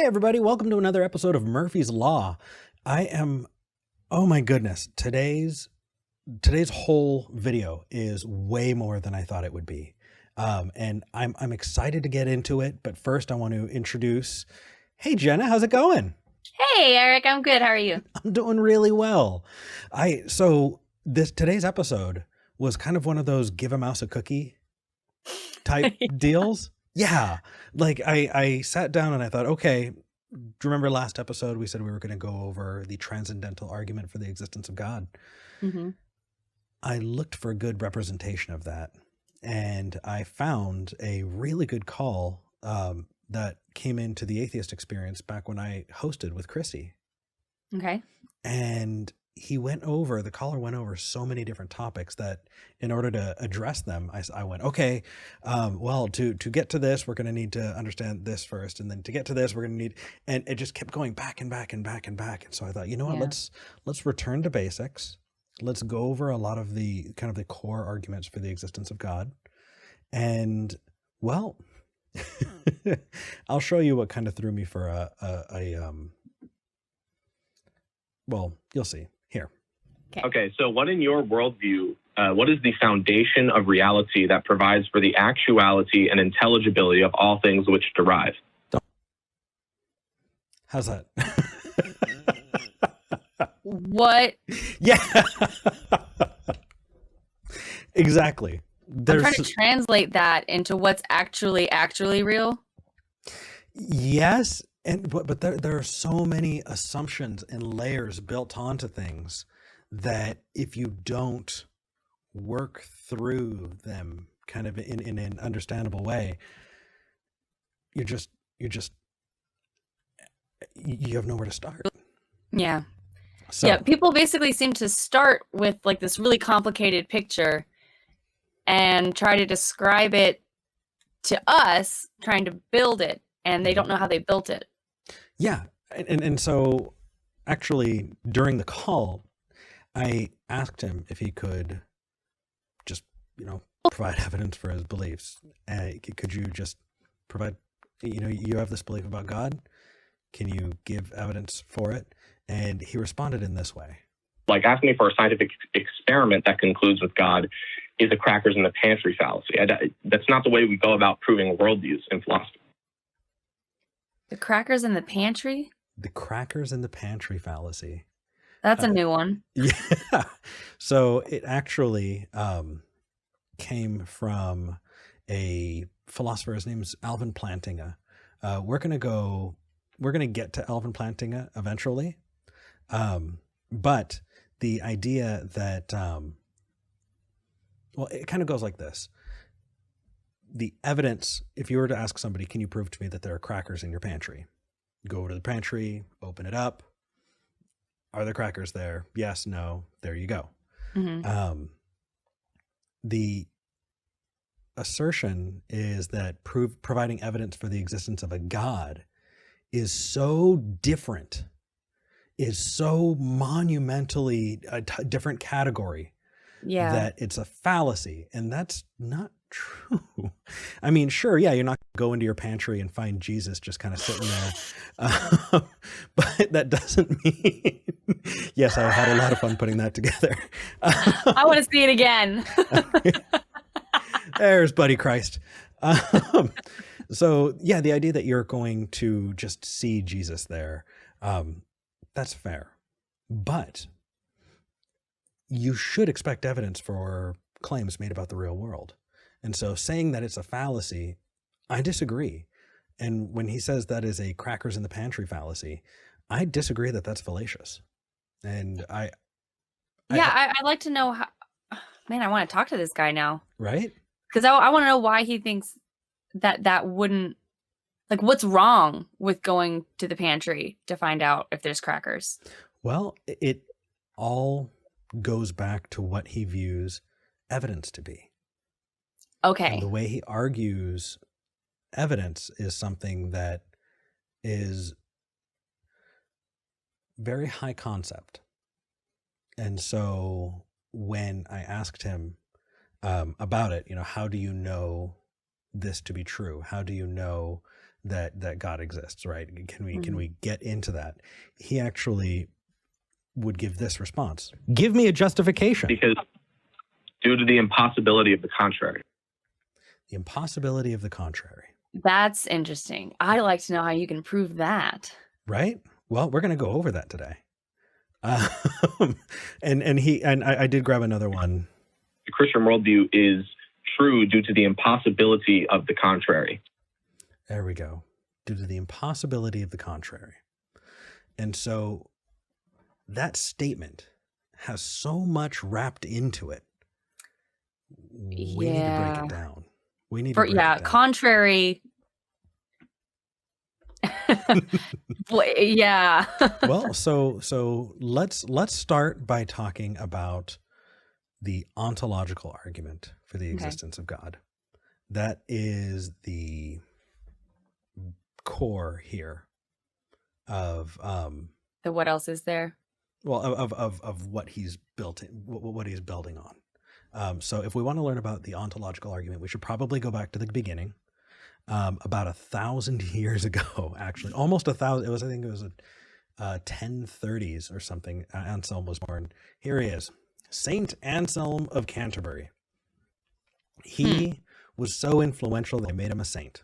Hey everybody, welcome to another episode of Murphy's Law. Oh my goodness, today's whole video is way more than I thought it would be. And I'm excited to get into it, but first I want to introduce, hey Jenna, how's it going? Hey Eric, I'm good. How are you? I'm doing really well. Today's episode was kind of one of those give a mouse a cookie type deals. Yeah, like I sat down and I thought, okay, do you remember last episode we said we were going to go over the transcendental argument for the existence of God? Mm-hmm. I looked for a good representation of that, and I found a really good call that came into the Atheist Experience back when I hosted with Chrissy. Okay. And the caller went over so many different topics that in order to address them, I went, okay, well, to get to this, we're going to need to understand this first. And then to get to this, we're going to need, and it just kept going back and back and back and back. And so I thought, you know what, let's return to basics. Let's go over a lot of the kind of the core arguments for the existence of God. And well, I'll show you what kind of threw me for well, you'll see here. Okay, so what in your worldview, what is the foundation of reality that provides for the actuality and intelligibility of all things which derive? How's that? What? Yeah. Exactly. I'm trying to translate that into what's actually real. Yes. But there are so many assumptions and layers built onto things that if you don't work through them kind of in an understandable way, you have nowhere to start. Yeah. So, yeah. People basically seem to start with like this really complicated picture and try to describe it to us, trying to build it, and they don't know how they built it. Yeah. And so actually during the call, I asked him if he could just, provide evidence for his beliefs. Could you just provide, you have this belief about God. Can you give evidence for it? And he responded in this way. Like asking me for a scientific experiment that concludes with God is a crackers in the pantry fallacy. That's not the way we go about proving worldviews in philosophy. The crackers in the pantry? The crackers in the pantry fallacy. That's a new one. Yeah. So it actually came from a philosopher. His name is Alvin Plantinga. We're going to get to Alvin Plantinga eventually. But the idea that, well, it kind of goes like this. The evidence, if you were to ask somebody, can you prove to me that there are crackers in your pantry? Go over to the pantry, open it up. Are there crackers there? Yes, no, there you go. Mm-hmm. The assertion is that providing evidence for the existence of a God is so different, is so monumentally a different category that it's a fallacy. And that's not true. I mean, sure, yeah, you're not going to go into your pantry and find Jesus just kind of sitting there. But that doesn't mean, yes, I had a lot of fun putting that together. I want to see it again. There's Buddy Christ. So yeah, the idea that you're going to just see Jesus there, that's fair. But you should expect evidence for claims made about the real world. And so saying that it's a fallacy, I disagree. And when he says that is a crackers in the pantry fallacy, I disagree that that's fallacious. And I'd like to know how, man, I want to talk to this guy now. Right? Because I want to know why he thinks that wouldn't, like, what's wrong with going to the pantry to find out if there's crackers? Well, it all goes back to what he views evidence to be. Okay. And the way he argues evidence is something that is very high concept. And so when I asked him about it, how do you know this to be true? How do you know that God exists, right? Can we get into that? He actually would give this response. Give me a justification. Because due to the impossibility of the contrary. The impossibility of the contrary. That's interesting. I'd like to know how you can prove that. Right? Well, we're going to go over that today. And I did grab another one. The Christian worldview is true due to the impossibility of the contrary. There we go. Due to the impossibility of the contrary. And so that statement has so much wrapped into it. We need to break it down. We need to break it down. Contrary. Yeah. Well, so let's start by talking about the ontological argument for the existence of God. That is the core here of So what else is there? well of what he's built what he's building on. So if we want to learn about the ontological argument, we should probably go back to the beginning. About 1,000 years ago, actually, almost 1,000. I think it was 1030s or something. Anselm was born. Here he is, Saint Anselm of Canterbury. He was so influential they made him a saint.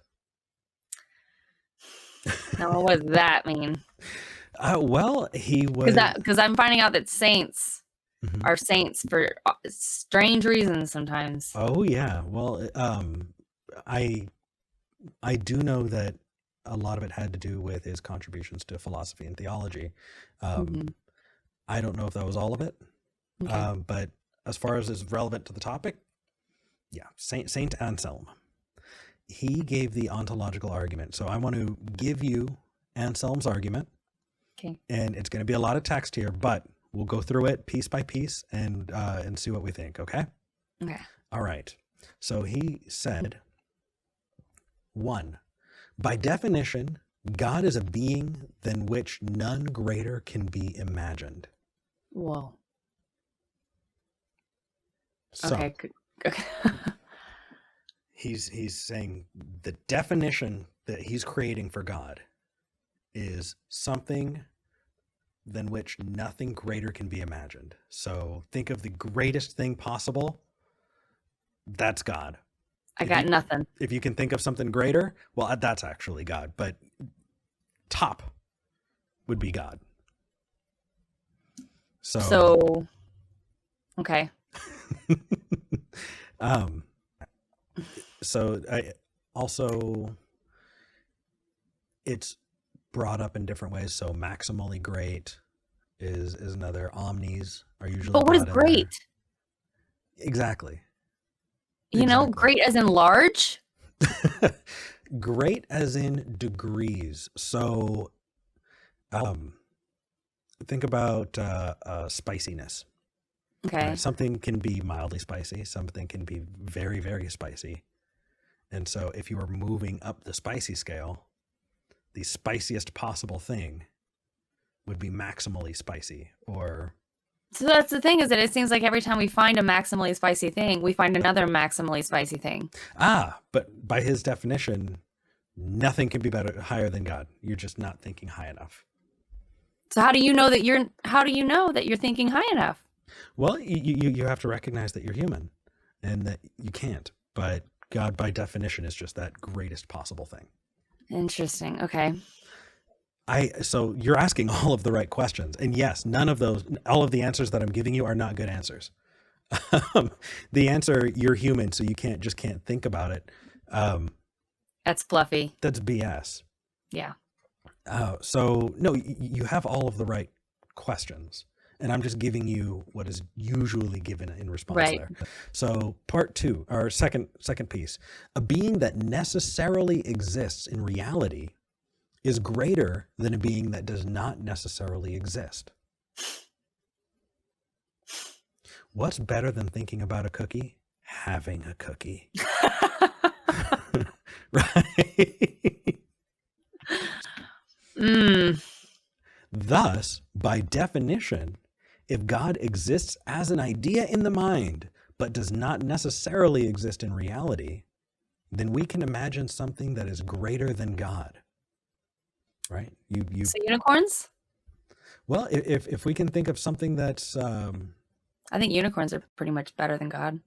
Now, what does that mean? Well, he was because I'm finding out that saints are saints for strange reasons sometimes. Oh yeah. Well, I do know that a lot of it had to do with his contributions to philosophy and theology. I don't know if that was all of it, but as far as is relevant to the topic, yeah, Saint Anselm. He gave the ontological argument. So I want to give you Anselm's argument. Okay. And it's going to be a lot of text here, but we'll go through it piece by piece and see what we think. Okay. Okay. All right. So he said, 1, by definition, God is a being than which none greater can be imagined. Whoa. So Okay. he's saying the definition that he's creating for God is something than which nothing greater can be imagined. So think of the greatest thing possible. That's God. I got nothing. If you can think of something greater, well, that's actually God. But top would be God. So okay. So I also, it's brought up in different ways. So maximally great is another. Omnis are usually. But what is great? Exactly. You know, great as in large? Great as in degrees. So think about spiciness. Okay. Something can be mildly spicy. Something can be very, very spicy. And so if you are moving up the spicy scale, the spiciest possible thing would be maximally spicy. Or so that's the thing, is that it seems like every time we find a maximally spicy thing, we find another maximally spicy thing. But by his definition, nothing can be higher than God. You're just not thinking high enough. So how do you know that you're thinking high enough? Well, you have to recognize that you're human and that you can't. But God, by definition, is just that greatest possible thing. Interesting. Okay. So you're asking all of the right questions. And yes, all of the answers that I'm giving you are not good answers. The answer, you're human, so you can't think about it. That's fluffy. That's BS. Yeah. So no, you have all of the right questions. And I'm just giving you what is usually given in response there. So part 2, or second piece, a being that necessarily exists in reality is greater than a being that does not necessarily exist. What's better than thinking about a cookie? Having a cookie. Right? Thus, by definition, if God exists as an idea in the mind, but does not necessarily exist in reality, then we can imagine something that is greater than God, right? So unicorns? Well, if we can think of something that's I think unicorns are pretty much better than God.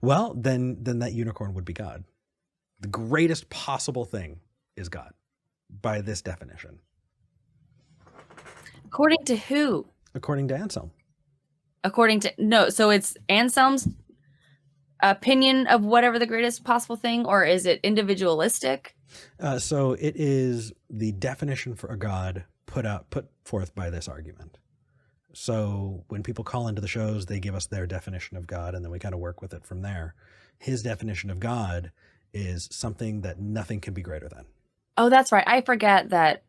well, then that unicorn would be God. The greatest possible thing is God by this definition. According to who? According to Anselm. So it's Anselm's opinion of whatever the greatest possible thing, or is it individualistic? So it is the definition for a God put forth by this argument. So when people call into the shows, they give us their definition of God, and then we kind of work with it from there. His definition of God is something that nothing can be greater than. Oh, that's right. I forget that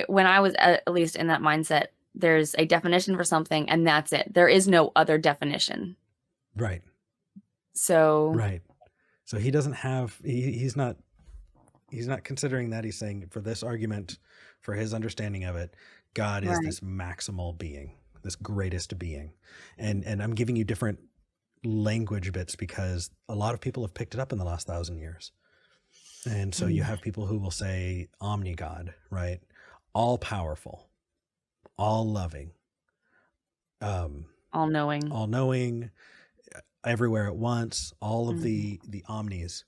when I was at least in that mindset, there's a definition for something, and that's it. There is no other definition. Right. So Right. So he doesn't have, he's not considering that. He's saying for this argument, for his understanding of it, God is this maximal being, this greatest being. And I'm giving you different language bits because a lot of people have picked it up in the last 1,000 years. And so you have people who will say omni-God, right? All powerful, all loving, all knowing, everywhere at once. All of the omnis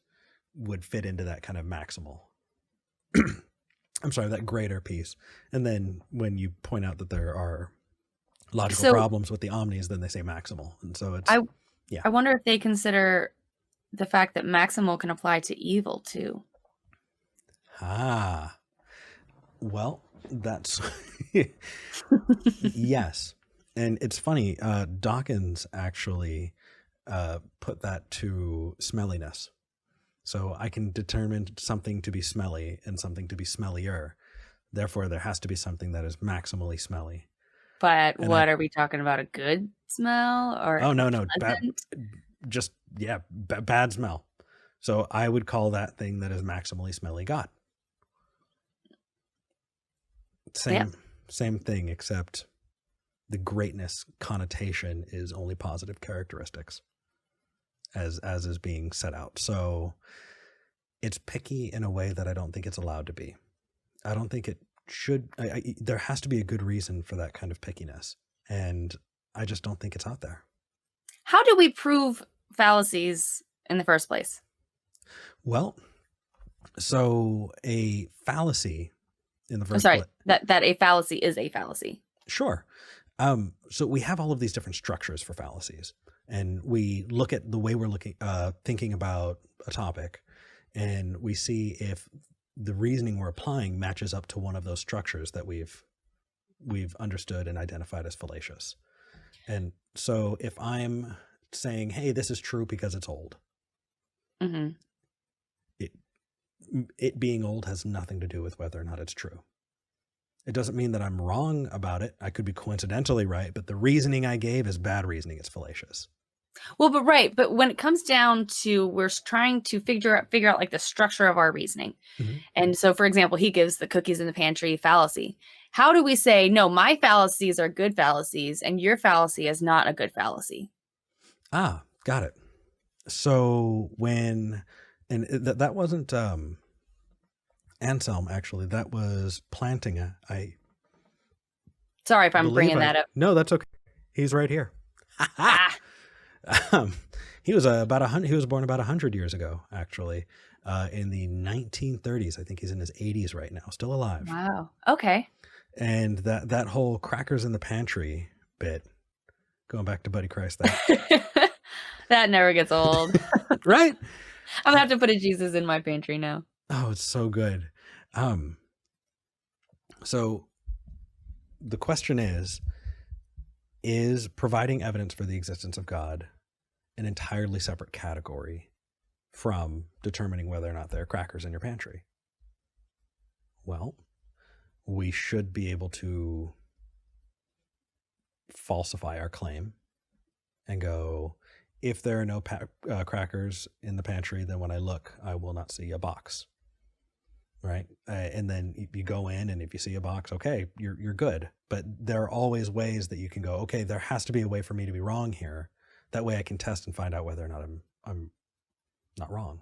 would fit into that kind of maximal. I'm sorry, that greater piece. And then when you point out that there are logical problems with the omnis, then they say maximal. And so it's I wonder if they consider the fact that maximal can apply to evil too. Well, that's yes. And it's funny, Dawkins actually put that to smelliness. So I can determine something to be smelly and something to be smellier. Therefore, there has to be something that is maximally smelly. But what are we talking about? A good smell or no, bad smell. So I would call that thing that is maximally smelly God. Same thing, except the greatness connotation is only positive characteristics as is being set out. So it's picky in a way that I don't think it's allowed to be. I don't think it should. There has to be a good reason for that kind of pickiness. And I just don't think it's out there. How do we prove fallacies in the first place? Well, so a fallacy in the first place. That a fallacy is a fallacy. Sure. So we have all of these different structures for fallacies, and we look at the way we're thinking about a topic, and we see if the reasoning we're applying matches up to one of those structures that we've understood and identified as fallacious. And so if I'm saying, hey, this is true because it's old, it being old has nothing to do with whether or not it's true. It doesn't mean that I'm wrong about it. I could be coincidentally right, but the reasoning I gave is bad reasoning. It's fallacious. Well, but when it comes down to, we're trying to figure out like the structure of our reasoning. And so, for example, he gives the cookies in the pantry fallacy. How do we say, no, my fallacies are good fallacies and your fallacy is not a good fallacy? Got it. So that wasn't Anselm, actually. That was Plantinga. Sorry if I'm bringing that up. No, that's okay. He's right here. He was he was born about 100 years ago, actually, in the 1930s. I think he's in his 80s right now, still alive. Wow. Okay. And that whole crackers in the pantry bit, going back to Buddy Christ, that never gets old. Right? I'm gonna have to put a Jesus in my pantry now. Oh, it's so good. So the question is providing evidence for the existence of God an entirely separate category from determining whether or not there are crackers in your pantry? Well, we should be able to falsify our claim and go, if there are no crackers in the pantry, then when I look, I will not see a box. Right? And then you go in, and if you see a box, okay, you're good. But there are always ways that you can go, okay, there has to be a way for me to be wrong here. That way I can test and find out whether or not I'm not wrong.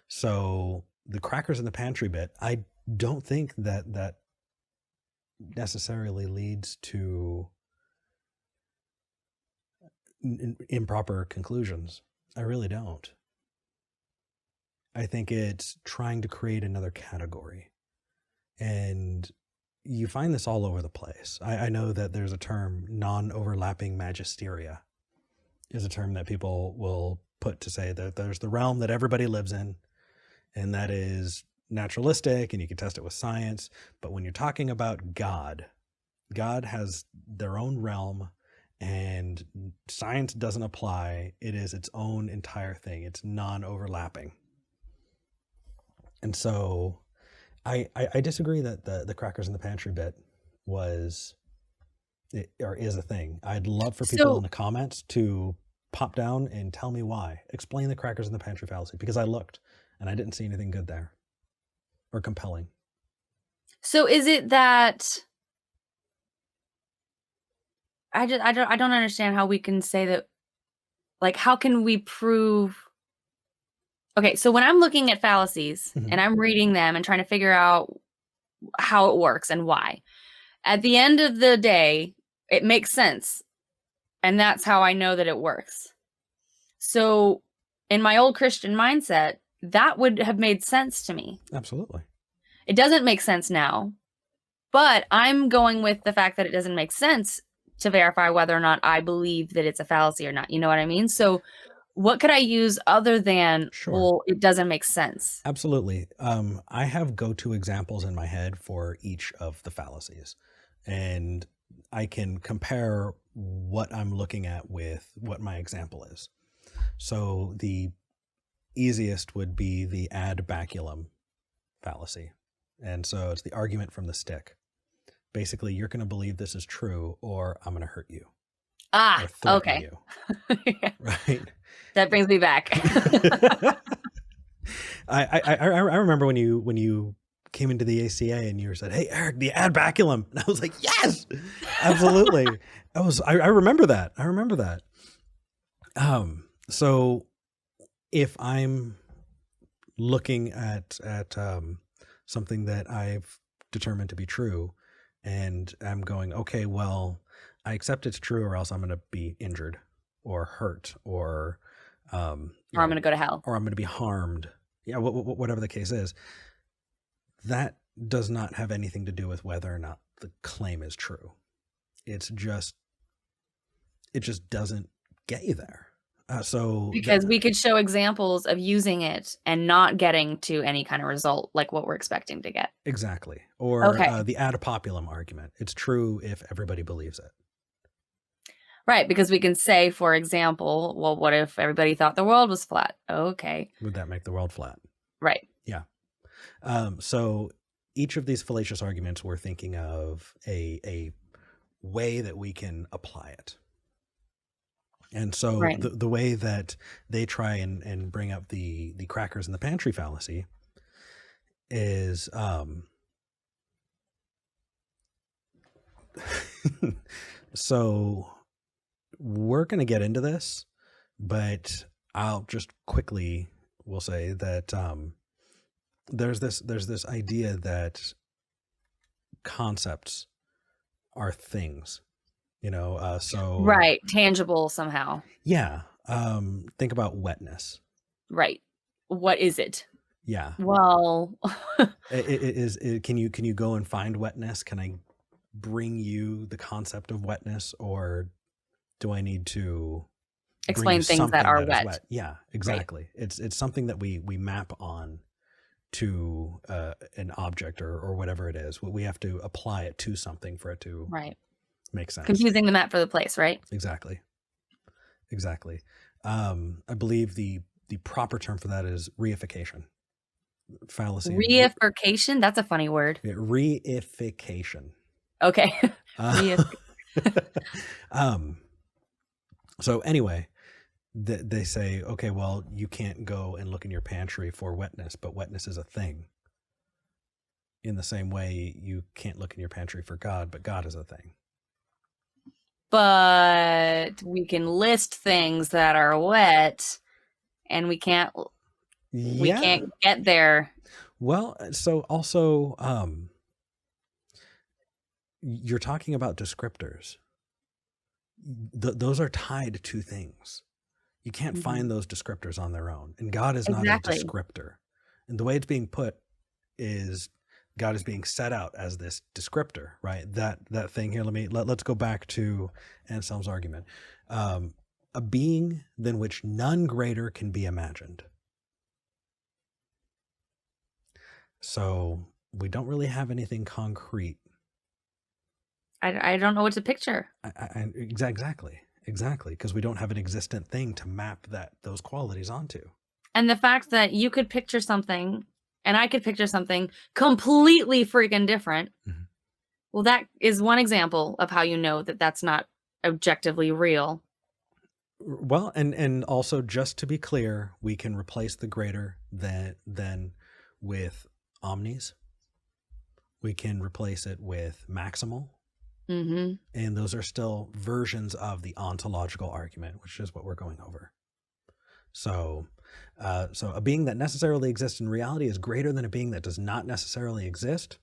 So the crackers in the pantry bit, I don't think that necessarily leads to improper conclusions. I really don't. I think it's trying to create another category. And you find this all over the place. I know that there's a term, non-overlapping magisteria, is a term that people will put to say that there's the realm that everybody lives in, and that is naturalistic, and you can test it with science. But when you're talking about God has their own realm, and science doesn't apply. It is its own entire thing. It's non-overlapping. And so I disagree that the crackers in the pantry bit is a thing. I'd love for people in the comments to pop down and tell me why. Explain the crackers in the pantry fallacy, because I looked and I didn't see anything good there or compelling. So is it that I don't understand how we can say that, like, how can we prove? Okay, so when I'm looking at fallacies and I'm reading them and trying to figure out how it works and why, at the end of the day, it makes sense. And that's how I know that it works. So in my old Christian mindset, that would have made sense to me. Absolutely. It doesn't make sense now, but I'm going with the fact that it doesn't make sense to verify whether or not I believe that it's a fallacy or not. You know what I mean? So what could I use other than, well, it doesn't make sense? Absolutely. I have go-to examples in my head for each of the fallacies, and I can compare what I'm looking at with what my example is. So the easiest would be the ad baculum fallacy. And so it's the argument from the stick. Basically, you're going to believe this is true, or I'm going to hurt you. Ah, okay. You, right. That brings me back. I remember when you came into the ACA and you said, "Hey, Eric, the ad baculum," and I was like, "Yes, absolutely." I remember that. I remember that. So if I'm looking at something that I've determined to be true, and I'm going, okay, well, I accept it's true, or else I'm going to be injured or hurt, or I'm going to go to hell, or I'm going to be harmed. Yeah, whatever the case is, that does not have anything to do with whether or not the claim is true. It just doesn't get you there. Because we could show examples of using it and not getting to any kind of result like what we're expecting to get. Exactly. Or the ad populum argument. It's true if everybody believes it. Right, because we can say, for example, well, what if everybody thought the world was flat? Okay. Would that make the world flat? Right. Yeah. So each of these fallacious arguments, we're thinking of a way that we can apply it. And so the way that they try and bring up the crackers in the pantry fallacy is so we're going to get into this, but I'll just quickly will say that there's this idea that concepts are things. Tangible somehow. Yeah. Think about wetness. Right. What is it? Yeah. Well, can you go and find wetness? Can I bring you the concept of wetness, or do I need to explain things that are wet? Yeah, exactly. Right. It's something that we map on to an object or whatever it is. We have to apply it to something for it to make sense. Confusing the map for the place, right? Exactly. I believe the proper term for that is reification. Fallacy. Reification? That's a funny word. Yeah, reification. Okay. So anyway, they say, okay, well, you can't go and look in your pantry for wetness, but wetness is a thing. In the same way, you can't look in your pantry for God, but God is a thing. But we can list things that are wet and we can't Yeah. get there. Well, so also, you're talking about descriptors. Those are tied to things. You can't find those descriptors on their own. And God is not a Exactly. descriptor. And the way it's being put is God is being set out as this descriptor, right? That thing here. Let's go back to Anselm's argument. A being than which none greater can be imagined. So we don't really have anything concrete. I don't know what to picture. Exactly, because we don't have an existent thing to map those qualities onto. And the fact that you could picture something and I could picture something completely freaking different. Mm-hmm. Well, that is one example of how you know that that's not objectively real. Well, and also, just to be clear, we can replace the greater than with omnis. We can replace it with maximal. Mm-hmm. And those are still versions of the ontological argument, which is what we're going over. So a being that necessarily exists in reality is greater than a being that does not necessarily exist.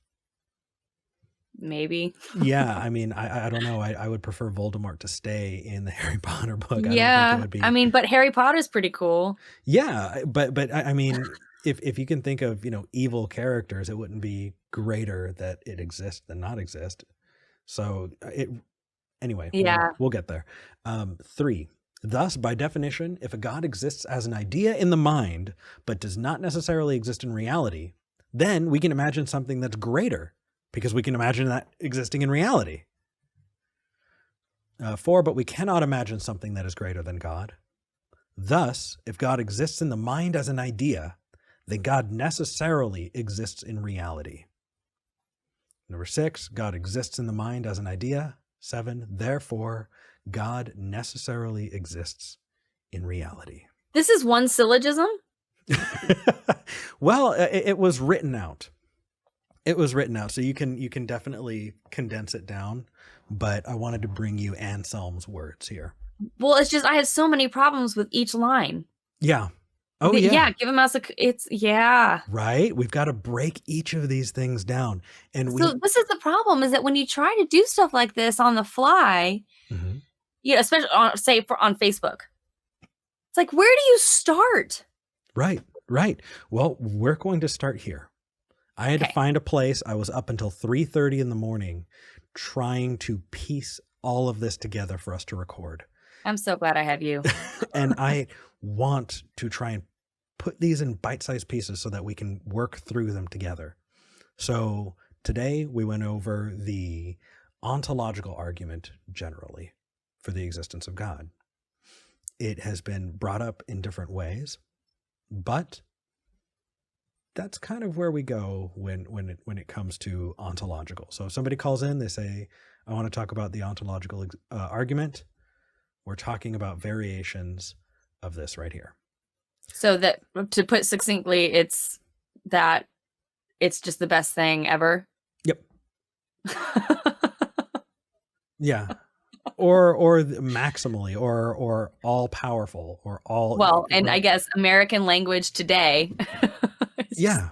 Maybe. Yeah, I mean, I don't know. I would prefer Voldemort to stay in the Harry Potter book. Yeah, I don't think it would be. I mean, but Harry Potter's pretty cool. Yeah, but I mean, if you can think of evil characters, it wouldn't be greater that it exists than not exist. So anyway, Yeah. we'll get there. 3. Thus, by definition, if a God exists as an idea in the mind, but does not necessarily exist in reality, then we can imagine something that's greater, because we can imagine that existing in reality. 4, but we cannot imagine something that is greater than God. Thus, if God exists in the mind as an idea, then God necessarily exists in reality. 6, God exists in the mind as an idea. 7, therefore, God necessarily exists in reality. This is one syllogism? Well, it was written out. It was written out, so you can definitely condense it down, but I wanted to bring you Anselm's words here. Well, it's just I have so many problems with each line. Yeah. Oh, yeah. Yeah, give them us yeah. Right? We've got to break each of these things down. And so this is the problem, is that when you try to do stuff like this on the fly, especially on Facebook, it's like, where do you start? Right. Well, we're going to start here. I had to find a place. I was up until 3:30 in the morning trying to piece all of this together for us to record. I'm so glad I have you. And I want to try and put these in bite-sized pieces so that we can work through them together. So today we went over the ontological argument generally for the existence of God. It has been brought up in different ways, but that's kind of where we go when it comes to ontological. So if somebody calls in, they say, I want to talk about the ontological argument. We're talking about variations of this right here. So that, to put succinctly, it's just the best thing ever. Yep. Yeah. Or maximally, or all powerful, or all. Well, and right. I guess American language today. Yeah.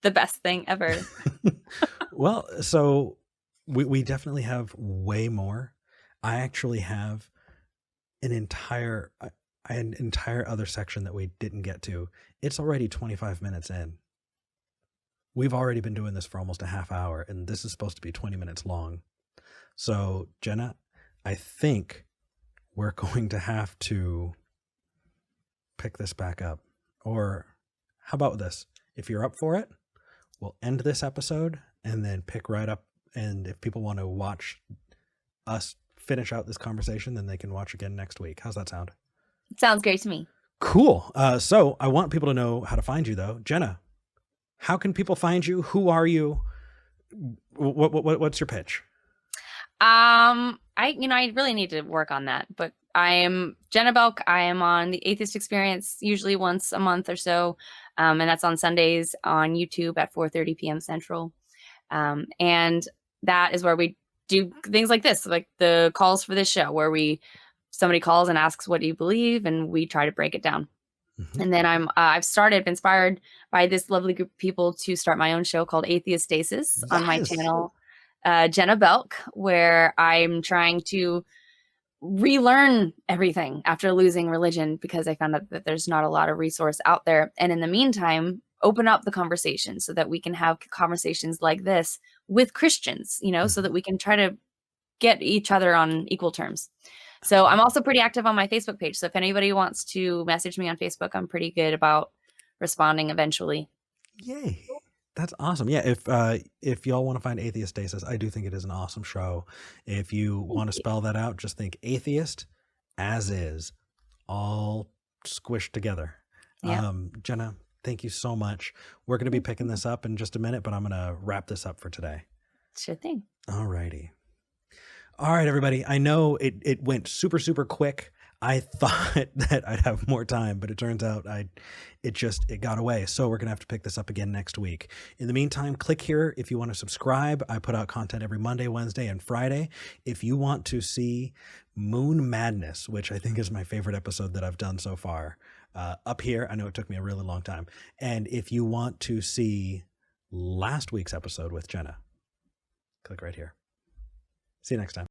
The best thing ever. Well, so we definitely have way more. I actually have an entire other section that we didn't get to. It's already 25 minutes in. We've already been doing this for almost a half hour, and this is supposed to be 20 minutes long. So, Jenna, I think we're going to have to pick this back up. Or how about this? If you're up for it, we'll end this episode and then pick right up. And if people want to watch us finish out this conversation, then they can watch again next week. How's that sound? It sounds great to me. Cool. So I want people to know how to find you, though. Jenna, how can people find you? Who are you? What's your pitch? I really need to work on that, but I am Jenna Belk. I am on the Atheist Experience usually once a month or so. And that's on Sundays on YouTube at 4:30 p.m. Central. And that is where we do things like this, like the calls for this show, where somebody calls and asks, what do you believe? And we try to break it down. Mhm. And then I've been inspired by this lovely group of people to start my own show called Atheistasis on my Yes. channel, Jenna Belk, where I'm trying to relearn everything after losing religion because I found out that there's not a lot of resource out there. And in the meantime, open up the conversation so that we can have conversations like this with Christians, you know, so that we can try to get each other on equal terms. So I'm also pretty active on my Facebook page. So if anybody wants to message me on Facebook, I'm pretty good about responding eventually. Yay. That's awesome. Yeah, if y'all want to find Atheistasis, I do think it is an awesome show. If you want to spell that out, just think atheist as is, all squished together. Yeah. Jenna, thank you so much. We're going to be picking this up in just a minute, but I'm going to wrap this up for today. Sure thing. All righty. All right, everybody. I know it went super, super quick. I thought that I'd have more time, but it turns out it got away. So we're going to have to pick this up again next week. In the meantime, click here if you want to subscribe. I put out content every Monday, Wednesday, and Friday. If you want to see Moon Madness, which I think is my favorite episode that I've done so far, up here. I know it took me a really long time. And if you want to see last week's episode with Jenna, click right here. See you next time.